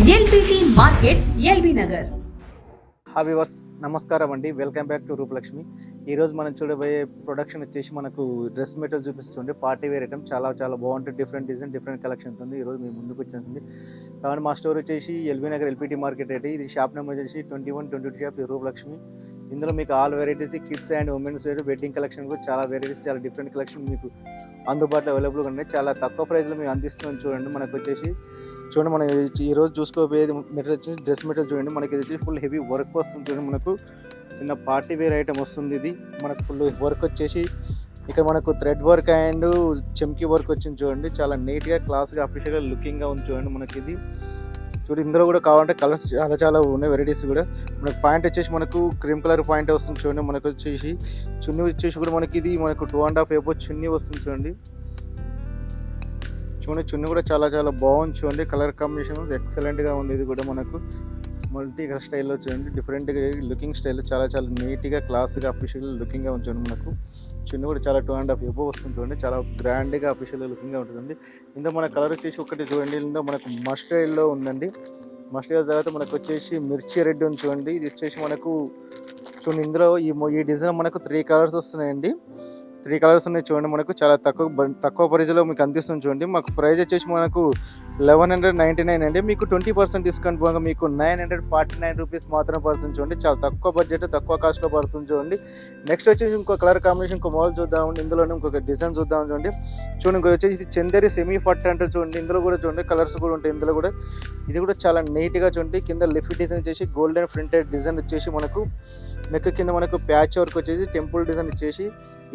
LBT market, LB Nagar. Viewers నమస్కారం అండి, welcome back to Rupalakshmi. ఈరోజు మనం చూడబోయే ప్రొడక్షన్ వచ్చేసి మనకు డ్రెస్ మెటీరియల్ చూపిస్తుంది. పార్టీ వేర్ ఐటమ్ చాలా బాగుంటుంది. డిఫరెంట్ డిజైన్, డిఫరెంట్ కలెక్షన్ ఉంది. ఈరోజు మీ ముందుకు వచ్చేసింది. కాబట్టి మా స్టోర్ వచ్చేసి ఎల్బీ నగర్ ఎల్బిటి మార్కెట్ అయితే ఇది షాప్ నెంబర్ వచ్చేసి 2122 షాప్ రూపలక్ష్మి. ఇందులో మీకు all varieties kids and women's wear, wedding collection కూడా చాలా వెరైటీస్, చాలా డిఫరెంట్ కలెక్షన్ మీకు అందుబాటులో అవైలబుల్గా ఉన్నాయి. చాలా తక్కువ ప్రైస్లో మేము అందిస్తున్నాం. చూడండి, మనకు వచ్చేసి చూడండి, మనం ఈరోజు చూసుకోబోయేది మెటీరియల్ వచ్చి డ్రెస్ మెటీరియల్. చూడండి, మనకి ఇది వచ్చి ఫుల్ హెవీ వర్క్ వస్తుంది. చూడండి, మనకు చిన్న పార్టీ వేర్ ఐటమ్ వస్తుంది. ఇది మనకు ఫుల్ వర్క్ వచ్చేసి ఇక్కడ మనకు థ్రెడ్ వర్క్ అండ్ చెమ్కీ వర్క్ వచ్చింది. చూడండి, చాలా నీట్గా, క్లాస్గా, అఫీషియల్గా లుకింగ్గా ఉంది. చూడండి, మనకి ఇది చూడండి, ఇందులో కూడా కావాలంటే కలర్స్ చాలా ఉన్నాయి, వెరైటీస్ కూడా. మనకు పాయింట్ వచ్చేసి మనకు క్రీమ్ కలర్ పాయింట్ వస్తుంది. చూడండి, మనకు వచ్చేసి చున్నీ వచ్చేసి కూడా మనకి ఇది మనకు 2.5 ఏపో చున్నీ వస్తుంది. చూడండి, చున్నీ కూడా చాలా బాగుంది. చూడండి, కలర్ కాంబినేషన్ ఎక్సలెంట్గా ఉంది. ఇది కూడా మనకు మల్టీ స్టైల్లో చూడండి, డిఫరెంట్గా లుకింగ్ స్టైల్ చాలా నీట్గా, క్లాస్గా, అఫీషియల్ లుకింగ్గా ఉంది. చూడండి, మనకు చున్నీ కూడా చాలా 2.5 ఏపో వస్తుంది. చూడండి, చాలా గ్రాండ్గా, అఫీషియల్ లుకింగ్గా ఉంటుందండి. ఇందులో మన కలర్ వచ్చేసి ఒకటి చూడండి, ఇందులో మనకు మస్టర్డ్లో ఉందండి. మస్టర్డ్ తర్వాత మనకు వచ్చేసి మిర్చి రెడ్ ఉంది. చూడండి, ఇది వచ్చేసి మనకు చూడండి, ఇందులో ఈ డిజైన్ మనకు 3 కలర్స్ వస్తున్నాయండి. 3 కలర్స్ ఉన్నాయి. చూడండి, మనకు చాలా తక్కువ ప్రైజ్లో మీకు అందిస్తుంది. చూడండి, మాకు ప్రైస్ వచ్చేసి మనకు 1199 అండి. మీకు 20% డిస్కౌంట్ పోగా మీకు 949 రూపీస్ మాత్రం పడుతుంది. చూడండి, చాలా తక్కువ బడ్జెట్, తక్కువ కాస్ట్లో పడుతుంది. చూడండి, నెక్స్ట్ వచ్చేసి ఇంకో కలర్ కాంబినేషన్, ఇంకో మోడల్ చూద్దామండి. ఇందులోనే ఇంకొక డిజైన్ చూద్దాం. చూడండి, ఇంకొక వచ్చేసి ఇది చందేరి సెమీ పట్టు అంటే చూడండి, ఇందులో కూడా చూడండి కలర్స్ కూడా ఉంటాయి. ఇందులో కూడా ఇది కూడా చాలా నీట్గా చూడండి, కింద లిఫ్ట్ డిజైన్ వచ్చేసి గోల్డెన్ ప్రింటెడ్ డిజైన్ వచ్చేసి మనకు నెక్ కింద మనకు ప్యాచ్ వర్క్ వచ్చేసి టెంపుల్ డిజైన్ వచ్చేసి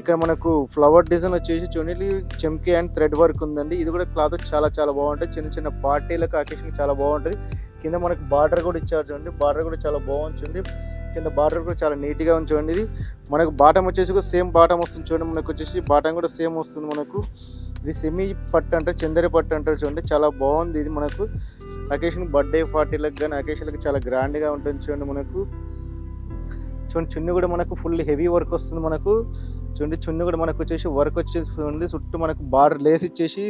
ఇక్కడ మనకు ఫ్లవర్ డిజైన్ వచ్చేసి చూడండి, చెమ్కీ అండ్ థ్రెడ్ వర్క్ ఉందండి. ఇది కూడా క్లాత్ చాలా బాగుంటుంది. చిన్న పార్టీలకు అకేషన్కి చాలా బాగుంటుంది. కింద మనకు బార్డర్ కూడా ఇచ్చారు. చూడండి, బార్డర్ కూడా చాలా బాగుంటుంది. కింద బార్డర్ కూడా చాలా నీట్గా ఉంది. చూడండి, ఇది మనకు బాటం వచ్చేసి కూడా సేమ్ బాటం వస్తుంది. చూడండి, మనకు వచ్చేసి బాటం కూడా సేమ్ వస్తుంది. మనకు ఇది సెమీ పట్టు అంటారు, చందరి పట్టు అంటారు. చూడండి, చాలా బాగుంది. ఇది మనకు అకేషన్, బర్త్డే పార్టీలకు కానీ అకేషన్లకు చాలా గ్రాండ్గా ఉంటుంది. చూడండి, మనకు చూడండి, చున్నీ కూడా మనకు ఫుల్ హెవీ వర్క్ వస్తుంది. మనకు చూడండి, చున్నీ కూడా మనకు వచ్చేసి వర్క్ వచ్చేసి చూడండి, చుట్టూ మనకు బార్డర్ లేస్ ఇచ్చేసి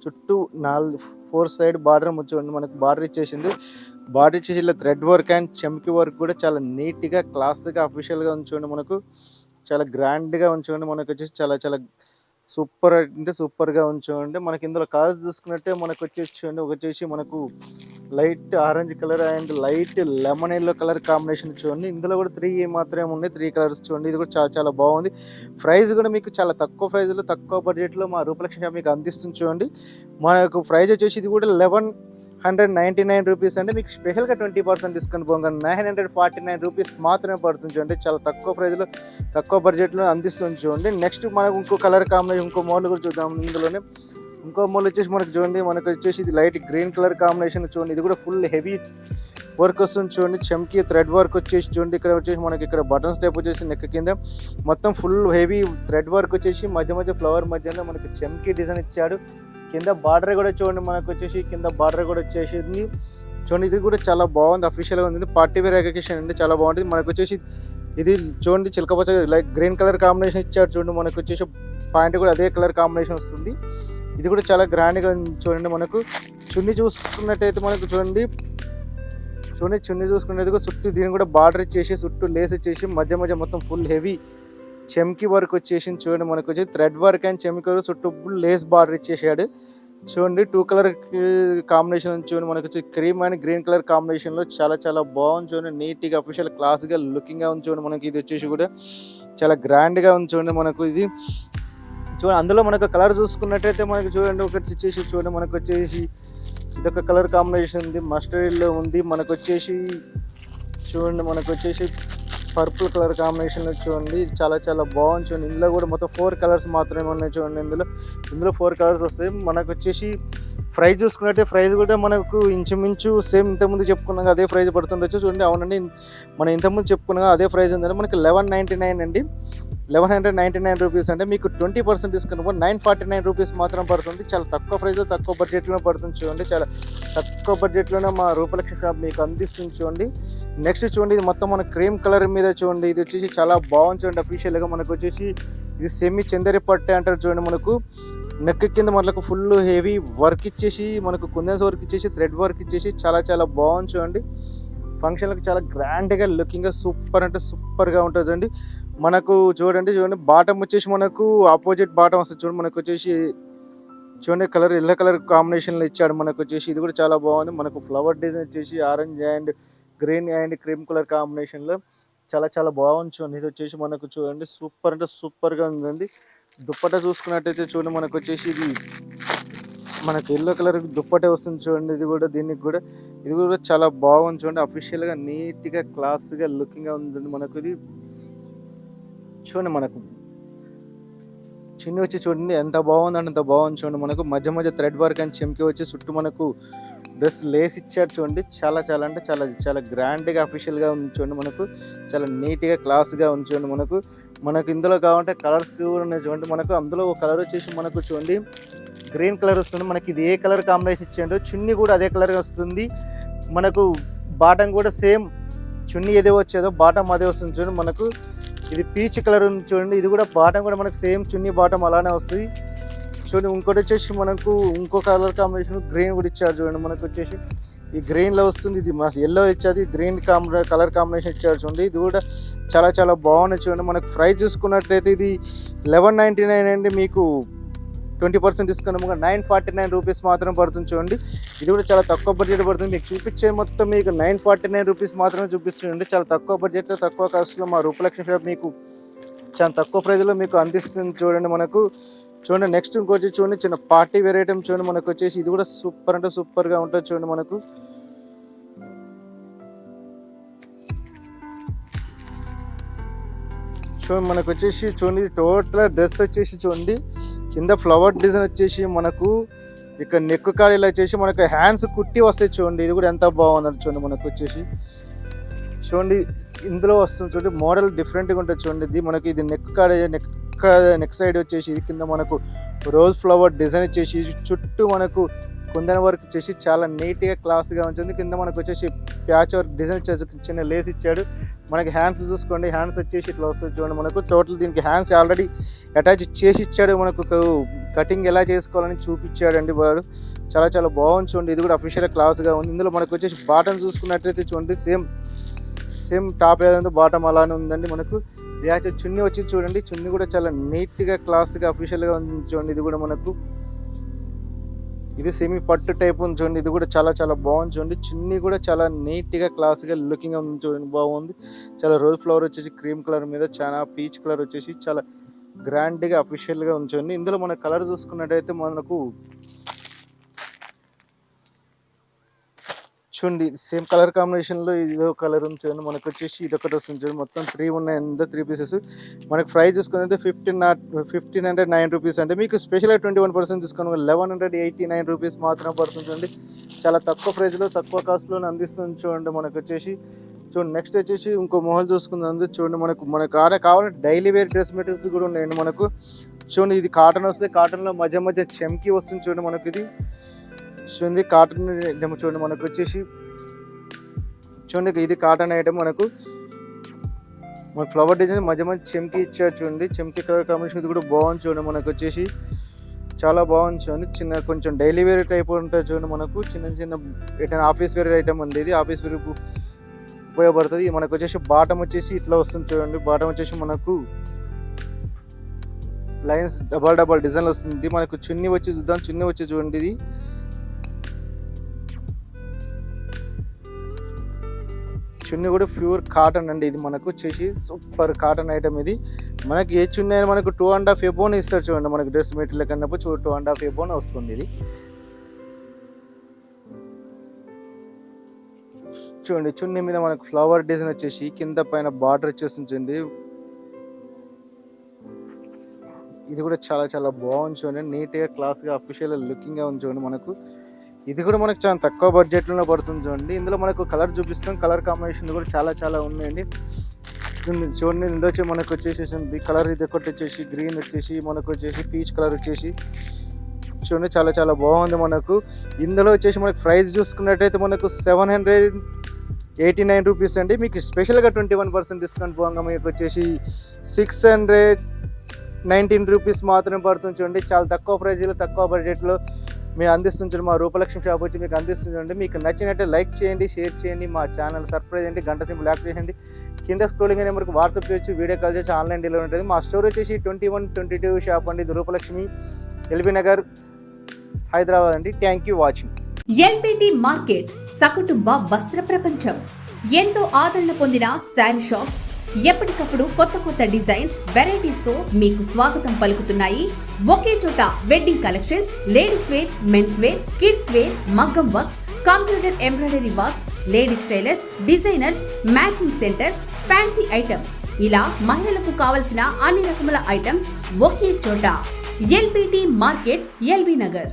చుట్టూ 4 సైడ్ బార్డర్ చూడండి, మనకు బార్డర్ ఇచ్చేసింది. బార్డర్ ఇచ్చేసి ఇలా థ్రెడ్ వర్క్ అండ్ చెమ్కీ వర్క్ కూడా చాలా నీట్గా, క్లాస్గా, అఫీషియల్గా ఉంచండి. మనకు చాలా గ్రాండ్గా ఉంచండి. మనకు వచ్చేసి చాలా సూపర్ అంటే సూపర్గా ఉంచండి. మనకి ఇందులో కలర్స్ చూసుకున్నట్టే మనకు వచ్చేసి మనకు light orange colour and light lemon yellow colour combination చూడండి. ఇందులో కూడా 3 మాత్రమే ఉన్నాయి, 3 కలర్స్ చూడండి. ఇది కూడా చాలా బాగుంది. ప్రైస్ కూడా మీకు చాలా తక్కువ ప్రైస్లో, తక్కువ బడ్జెట్లో మా రూపలక్ష్మి షాప్ మీకు అందిస్తుంది. చూడండి, మనకు ప్రైస్ వచ్చేసి ఇది కూడా 1199 రూపీస్ అంటే మీకు స్పెషల్గా 20% డిస్కౌంట్ పోగా 949 రూపీస్ మాత్రమే పడుతుంది. చూడండి, చాలా తక్కువ ప్రైస్లో, తక్కువ బడ్జెట్లో అందిస్తుంది. చూడండి, నెక్స్ట్ మనకు ఇంకో కలర్ కాంబినేషన్, ఇంకో మోడల్ కూడా చూద్దాం. ఇందులోనే ఇంకో మోడల్ వచ్చేసి మనకు చూడండి, మనకు వచ్చేసి ఇది లైట్ గ్రీన్ కలర్ కాంబినేషన్. చూడండి, ఇది కూడా ఫుల్ హెవీ వర్క్ వస్తుంది. చూడండి, చెమ్కీ థ్రెడ్ వర్క్ వచ్చేసి చూడండి, ఇక్కడ వచ్చేసి మనకి ఇక్కడ బటన్స్ టైప్ వచ్చేసి నెక్ కింద మొత్తం ఫుల్ హెవీ థ్రెడ్ వర్క్ వచ్చేసి మధ్య ఫ్లవర్ మధ్యలో మనకి చెమ్కీ డిజైన్ ఇచ్చాడు. కింద బార్డర్ కూడా చూడండి, మనకు వచ్చేసి కింద బార్డర్ కూడా వచ్చేసింది. చూడండి, ఇది కూడా చాలా బాగుంది, అఫీషియల్గా ఉంది. పార్టీ వేర్ అకేషన్ అండి, చాలా బాగుంటుంది. మనకు వచ్చేసి ఇది చూడండి, చిలకపచ్చ లైక్ గ్రీన్ కలర్ కాంబినేషన్ ఇచ్చాడు. చూడండి, మనకు వచ్చేసి పాయింట్ కూడా అదే కలర్ కాంబినేషన్ వస్తుంది. ఇది కూడా చాలా గ్రాండ్గా చూడండి. మనకు చున్నీ చూసుకున్నట్టయితే మనకు చూడండి, చున్నీ చూసుకునేది కూడా చుట్టూ దీన్ని కూడా బార్డర్ ఇచ్చేసి చుట్టూ లేస్ ఇచ్చేసి మధ్య మొత్తం ఫుల్ హెవీ చెమ్కీ వర్క్ వచ్చేసి చూడండి, మనకు వచ్చి థ్రెడ్ వర్క్ అండ్ చెమ్కీ వర్క్ చుట్టూ లేస్ బార్డర్ ఇచ్చేసాడు. చూడండి, 2 కలర్ కాంబినేషన్ చూడండి, మనకు వచ్చి క్రీమ్ అండ్ గ్రీన్ కలర్ కాంబినేషన్లో చాలా బాగుంది. చూడండి, నీట్గా, అఫీషియల్, క్లాస్గా, లుకింగ్గా ఉంది. చూడండి, మనకి ఇది వచ్చేసి కూడా చాలా గ్రాండ్గా ఉంది. చూడండి, మనకు ఇది చూడండి, అందులో మనకు కలర్ చూసుకున్నట్టయితే మనకు చూడండి, ఒకటి వచ్చేసి చూడండి, మనకు వచ్చేసి ఇదొక కలర్ కాంబినేషన్ ఉంది, మస్టర్డ్లో ఉంది. మనకు వచ్చేసి చూడండి, మనకు వచ్చేసి పర్పుల్ కలర్ కాంబినేషన్లో చూడండి, ఇది చాలా బాగుంది. చూడండి, ఇందులో కూడా మొత్తం 4 కలర్స్ మాత్రమే ఉన్నాయి. చూడండి, ఇందులో 4 కలర్స్ వస్తాయి. మనకు వచ్చేసి ప్రైస్ చూసుకున్నట్టే ప్రైస్ కూడా మనకు ఇంచుమించు సేమ్ ఇంతకుముందు చెప్పుకున్నాం అదే ప్రైస్ పడుతుండొచ్చు. చూడండి, అవునండి, మనం ఇంతకుముందు చెప్పుకున్నాం అదే ప్రైస్ ఉందండి. మనకి 1199 అండి, 1199 రూపీస్ అంటే మీకు 20% డిస్కౌంట్ 949 రూపీస్ మాత్రం పడుతుంది. చాలా తక్కువ ప్రైస్లో, తక్కువ బడ్జెట్లోనే పడుతుంది. చూడండి, చాలా తక్కువ బడ్జెట్లోనే మా రూపలక్ష్మి షాప్ మీకు అందిస్తుంది. చూడండి, నెక్స్ట్ చూడండి, ఇది మొత్తం మన క్రీమ్ కలర్ మీద చూడండి, ఇది వచ్చేసి చాలా బాగుంది. చూడండి, అఫీషియల్గా మనకు వచ్చేసి ఇది సెమీ చందరి పట్టే అంటారు. చూడండి, మనకు నెక్ కింద మనకు ఫుల్ హెవీ వర్క్ ఇచ్చేసి మనకు కుందన్స్ వర్క్ ఇచ్చేసి థ్రెడ్ వర్క్ ఇచ్చేసి చాలా చాలా బాగుంది చూడండి. ఫంక్షన్లకు చాలా గ్రాండ్గా లుకింగ్గా సూపర్ అంటే సూపర్గా ఉంటుంది చూడండి. మనకు చూడండి బాటమ్ వచ్చేసి మనకు ఆపోజిట్ బాటమ్ వస్తుంది చూడండి. మనకు వచ్చేసి చూడండి కలర్ ఎల్లో కలర్ కాంబినేషన్లో ఇచ్చాడు. మనకు వచ్చేసి ఇది కూడా చాలా బాగుంది. మనకు ఫ్లవర్ డిజైన్ వచ్చేసి orange and green and cream colour కాంబినేషన్లో చాలా చాలా బాగుంది చూడండి. ఇది వచ్చేసి మనకు చూడండి సూపర్ అంటే సూపర్గా ఉందండి. దుప్పట చూసుకున్నట్టయితే చూడండి మనకు వచ్చేసి ఇది మనకు ఎల్లో కలర్ దుప్పటే వస్తుంది చూడండి. ఇది కూడా చాలా బాగుంది చూడండి. అఫీషియల్గా నీట్గా క్లాస్గా లుకింగ్గా ఉందండి. మనకు ఇది చూడండి మనకు చిన్ని వచ్చి చూడండి ఎంత బాగుందండి, అంత బాగుంది చూడండి. మనకు మధ్య మధ్య థ్రెడ్ వర్క్ అండ్ చెంకి వచ్చి చుట్టూ మనకు డ్రెస్ లేస్ ఇచ్చాడు చూడండి. చాలా చాలా అంటే చాలా చాలా గ్రాండ్గా అఫీషియల్గా ఉంది చూడండి. మనకు చాలా నీట్గా క్లాస్గా ఉంది చూడండి. మనకు ఇందులో కావాలంటే కలర్స్ కూడా ఉన్నాయి చూడండి. మనకు అందులో ఒక కలర్ వచ్చేసి మనకు చూడండి గ్రీన్ కలర్ వస్తుంది. మనకి ఇది ఏ కలర్ కాంబినేషన్ ఇచ్చాడో చున్నీ కూడా అదే కలర్ వస్తుంది. మనకు బాటం కూడా సేమ్ చున్నీ ఏదో వచ్చేదో బాటం అదే వస్తుంది చూడండి. మనకు ఇది పీచ్ కలర్ ఉంది చూడండి. ఇది కూడా బాటం కూడా మనకు సేమ్ చున్నీ బాటం అలానే వస్తుంది చూడండి. ఇంకోటి వచ్చేసి మనకు ఇంకో కలర్ కాంబినేషన్ గ్రీన్ కూడా ఇచ్చారు చూడండి. మనకు వచ్చేసి ఈ గ్రీన్లో వస్తుంది. ఇది ఎల్లో ఇచ్చేది గ్రీన్ కలర్ కాంబినేషన్ ఇచ్చారు చూడండి. ఇది కూడా చాలా చాలా బాగున్నాయి చూడండి. మనకు ప్రైస్ చూసుకున్నట్లయితే ఇది 1199 అండి. మీకు 20% డిస్కౌంట్ 949 రూపీస్ మాత్రం పడుతుంది చూడండి. ఇది కూడా చాలా తక్కువ బడ్జెట్ పడుతుంది. మీకు చూపించే మొత్తం మీకు 949 రూపీస్ మాత్రమే చూపిస్తుంది. చాలా తక్కువ బడ్జెట్లో తక్కువ కాస్ట్లో మా రూపలక్ష్మి షాప్ మీకు చాలా తక్కువ ప్రైజ్లో మీకు అందిస్తుంది చూడండి. మనకు చూడండి నెక్స్ట్ ఇంకొచ్చి చూడండి చిన్న పార్టీ వేర్ ఐటమ్ చూడండి. మనకు వచ్చేసి ఇది కూడా సూపర్ అంటే సూపర్గా ఉంటుంది చూడండి. మనకు చూడండి మనకు వచ్చేసి చూడండి టోటల్ డ్రెస్ వచ్చేసి చూడండి కింద ఫ్లవర్ డిజైన్ వచ్చేసి మనకు ఇక్కడ నెక్ కాడీలు వచ్చేసి మనకు హ్యాండ్స్ కుట్టి వస్తాయి చూడండి. ఇది కూడా ఎంత బాగుందండి చూడండి. మనకు వచ్చేసి చూడండి ఇందులో వస్తుంది చూడండి మోడల్ డిఫరెంట్గా ఉంటుంది చూడండి. ఇది మనకి ఇది నెక్ సైడ్ వచ్చేసి ఇది కింద మనకు రోజ్ ఫ్లవర్ డిజైన్ వచ్చేసి చుట్టూ మనకు కుందన వర్క్ వచ్చేసి చాలా నీట్గా క్లాస్గా ఉంటుంది. కింద మనకు వచ్చేసి ప్యాచ్ వర్క్ డిజైన్ వచ్చేసి చిన్న లేస్ ఇచ్చాడు. మనకి హ్యాండ్స్ చూసుకోండి, హ్యాండ్స్ వచ్చేసి ఇట్లా వస్తుంది చూడండి. మనకు టోటల్ దీనికి హ్యాండ్స్ ఆల్రెడీ అటాచ్ చేసి ఇచ్చాడు. మనకు కటింగ్ ఎలా చేసుకోవాలని చూపించాడండి వాడు. చాలా చాలా బాగుంది చూడండి. ఇది కూడా అఫీషియల్ క్లాస్గా ఉంది. ఇందులో మనకు వచ్చేసి బాటమ్ చూసుకున్నట్లయితే చూడండి సేమ్ టాప్ ఏదంటే బాటమ్ అలానే ఉందండి. మనకు ప్యాచ్ చున్నీ వచ్చి చూడండి. చున్నీ కూడా చాలా నీట్గా క్లాస్గా అఫీషియల్గా ఉంది చూడండి. ఇది కూడా మనకు ఇది సెమీ పట్టు టైప్ ఉంది చూడండి. ఇది కూడా చాలా చాలా బాగుంది చూడండి. చున్నీ కూడా చాలా నీట్గా క్లాస్గా లుకింగ్ ఉంది చూడండి. బాగుంది. చాలా రోజ్ ఫ్లవర్ వచ్చేసి క్రీమ్ కలర్ మీద చాలా పీచ్ కలర్ వచ్చేసి చాలా గ్రాండ్గా అఫీషియల్గా ఉంది చూడండి. ఇందులో మన కలర్ చూసుకున్నట్టయితే మనకు చూడండి సేమ్ కలర్ కాంబినేషన్లో ఇదో కలర్ ఉంది చూడండి. మనకు వచ్చేసి ఇది ఒకటి వస్తుంది చూడండి. మొత్తం 3 ఉన్నాయి, 3 పీసెస్. మనకు ప్రైస్ చూసుకున్నట్టు 1509 రూపీస్ అంటే మీకు స్పెషల్గా 21% డిస్కౌంట్ 1189 రూపీస్ మాత్రం పడుతుంది చూడండి. చాలా తక్కువ ప్రైస్లో తక్కువ కాస్ట్లో అందిస్తుంది చూడండి. మనకు వచ్చేసి చూడండి నెక్స్ట్ వచ్చేసి ఇంకో మోడల్ చూసుకుంది చూడండి. మనకు ఆడ కావాలంటే డైలీ వేర్ డ్రెస్ మెటీరియల్స్ కూడా ఉన్నాయండి. మనకు చూడండి ఇది కాటన్ వస్తుంది. కాటన్లో మధ్య మధ్య చెమ్కి వస్తుంది చూడండి. మనకు ఇది చూడండి కాటన్ ఐటమ్ చూడండి. మనకు వచ్చేసి చూడండి ఇది కాటన్ ఐటమ్. మన ఫ్లవర్ డిజైన్ మధ్య మధ్య చెమ్కి ఇచ్చారు చూడండి. చెమ్కి కలర్ కాంబినేషన్ ఇది కూడా బాగుంది చూడండి. మనకు వచ్చేసి చాలా బాగుంది చూడండి. కొంచెం డైలీ వేర్ టైప్ ఉంటుంది చూడండి. మనకు చిన్న ఆఫీస్ వేర్ ఐటమ్ ఉంది. ఇది ఆఫీస్ వేర్ ఉపయోగపడుతుంది. మనకు వచ్చేసి బాటమ్ వచ్చేసి ఇట్లా వస్తుంది చూడండి. బాటమ్ వచ్చేసి మనకు లైన్స్ డబల్ డిజైన్ వస్తుంది. మనకు చున్నీ వచ్చి చూద్దాం. చున్నీ వచ్చి చూడండి ఇది చున్నీ కూడా ప్యూర్ కాటన్ అండి. ఇది మనకు వచ్చేసి సూపర్ కాటన్ ఐటమ్. ఇది మనకి ఏ చున్నీ అయినా మనకు 2.5 ఎబోన్ ఇస్తారు చూడండి. మనకు డ్రెస్ మెటీరియల్ కన్నప్పుడు 2.5 ఎబోన్ వస్తుంది. ఇది చూడండి చున్నీ మీద మనకు ఫ్లవర్ డిజైన్ వచ్చేసి కింద పైన బార్డర్ వచ్చేసి చూడండి. ఇది కూడా చాలా చాలా బాగుంది చూడండి. నీట్గా క్లాస్గా అఫీషియల్ లుకింగ్గా ఉంది చూడండి. మనకు ఇది కూడా మనకు చాలా తక్కువ బడ్జెట్లో పడుతుంది చూడండి. ఇందులో మనకు కలర్ చూపిస్తాం. కలర్ కాంబినేషన్ కూడా చాలా చాలా ఉన్నాయండి చూడండి. ఇందులో వచ్చి మనకు వచ్చేసి కలర్ ఇది ఒకటి వచ్చేసి గ్రీన్ వచ్చేసి మనకు వచ్చేసి పీచ్ కలర్ వచ్చేసి చూడండి చాలా చాలా బాగుంది. మనకు ఇందులో వచ్చేసి మనకు ప్రైస్ చూసుకున్నట్టయితే మనకు 789 రూపీస్ అండి. మీకు స్పెషల్గా 21% డిస్కౌంట్ పోగా మీకు వచ్చేసి 19 రూపీస్ మాత్రమే పడుతుంది చూడండి. చాలా తక్కువ ప్రైజ్లో తక్కువ బడ్జెట్లో మేము అందిస్తుంచండి. మా రూపలక్ష్మి షాప్ వచ్చి మీకు అందిస్తుంచండి. మీకు నచ్చినట్టే లైక్ చేయండి, షేర్ చేయండి, మా ఛానల్ సబ్స్క్రైబ్ చేయండి, గంట సింబల్ యాక్టివేట్ చేయండి. కింద స్క్రోలింగ్ నెంబర్కి వాట్సాప్ చేయొచ్చు, వీడియో కాల్ చేయొచ్చు, ఆన్లైన్ డెలివరీ ఉంటుంది. మా స్టోర్ వచ్చేసి 21-22 షాప్ అండి, ఇది రూపలక్ష్మి, ఎల్బీ నగర్, హైదరాబాద్ అండి. Thank you watching. LBT market సకుటుంబ వస్త్ర ప్రపంచం. ఎంతో ఆదరణ పొందిన శారీ షాప్స్ ఎప్పటికప్పుడు కొత్త కొత్త డిజైన్స్, వెరైటీస్ తో మీకు స్వాగతం పలుకుతున్నాయి. ఒకే చోట wedding collections, ladies wear, men's wear, kids wear, మగ్గం works, computer embroidery work, ladies tailors, designers, matching centre, fancy items, ఇలా మహిళలకు కావలసిన అన్ని రకముల ఐటమ్స్ ఒకే చోట. LBT market, LB Nagar.